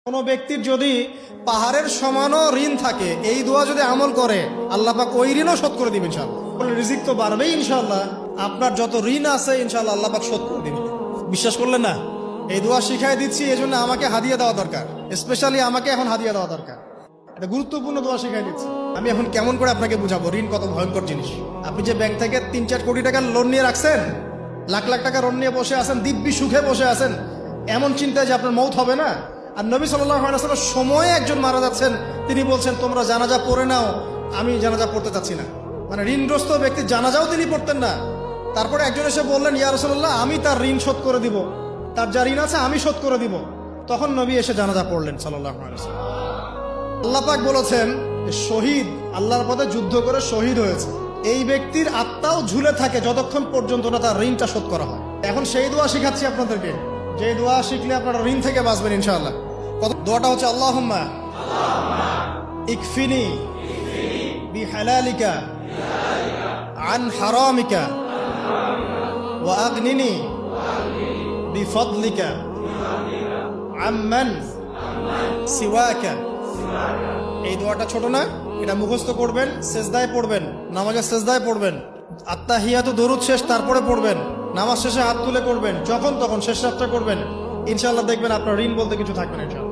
কোনো ব্যক্তির যদি পাহাড়ের সমানও ঋণ থাকে, এই দোয়া যদি আমল করে আল্লাহ পাক ওই ঋণও শোধ করে দিবেন ইনশাআল্লাহ। রিজিক তো বাড়বেই ইনশাআল্লাহ, আপনার যত ঋণ আছে ইনশাআল্লাহ আল্লাহ পাক শোধ করে দিবেন। বিশ্বাস করলেন না? এই দোয়া শিখাই দিচ্ছি, এই জন্য আমাকে হাদিয়া দেওয়া দরকার, স্পেশালি আমাকে এখন হাদিয়া দেওয়া দরকার। এটা গুরুত্বপূর্ণ দোয়া শিখাই দিচ্ছি। আমি এখন কেমন করে আপনাকে বুঝাবো ঋণ কত ভয়ঙ্কর জিনিস। আপনি যে ব্যাংক থেকে 3-4 কোটি টাকার লোন নিয়ে রাখছেন, লাখ লাখ টাকা লোন নিয়ে বসে আছেন, দিব্যি সুখে বসে আছেন, এমন চিন্তায় যে আপনার মৌত হবে না। আর নবী সাল্লাল্লাহু আলাইহি ওয়াসাল্লাম সময়ে একজন মারা যাচ্ছেন, তিনি বলছেন তোমরা জানাজা পড়ে নাও, আমি জানাজা পড়তে চাচ্ছি না। মানে ঋণগ্রস্ত ব্যক্তি জানাজাও তিনি পড়তেন না। তারপরে একজন এসে বললেন, ইয়া রাসূলুল্লাহ, আমি তার ঋণ শোধ করে দিব, তার যা ঋণ আছে আমি শোধ করে দিব। তখন নবী এসে জানাজা পড়লেন সাল্লাল্লাহু আলাইহি ওয়াসাল্লাম। আল্লাহ পাক বলেছেন, শহীদ আল্লাহর পথে যুদ্ধ করে শহীদ হয়েছে, এই ব্যক্তির আত্মাও ঝুলে থাকে যতক্ষণ পর্যন্ত না তার ঋণটা শোধ করা হয়। এখন সেই দোয়া শিখাচ্ছি আপনাদেরকে, যে দোয়া শিখলে আপনারা ঋণ থেকে বাঁচবেন ইনশাআল্লাহ। দোয়াটা হচ্ছে আল্লাহুম্মা ইকফিনি বিহালালিকা আন হারামিকা ওয়া আগনিনি বিফদলিকা আম্মান সিওয়াকা। এই দোয়াটা ছোট না, এটা মুখস্থ করবেন, সেজদায় পড়বেন, নামাজের সেজদায় পড়বেন, আত্তাহিয়াতু দরুদ শেষ তারপরে পড়বেন, নামাজ শেষে হাত তুলে করবেন, যখন তখন শেষ রাত্রে করবেন, ইনশাআল্লাহ দেখবেন আপনার ঋণ বলতে কিছু থাকবে না ইনশাআল্লাহ।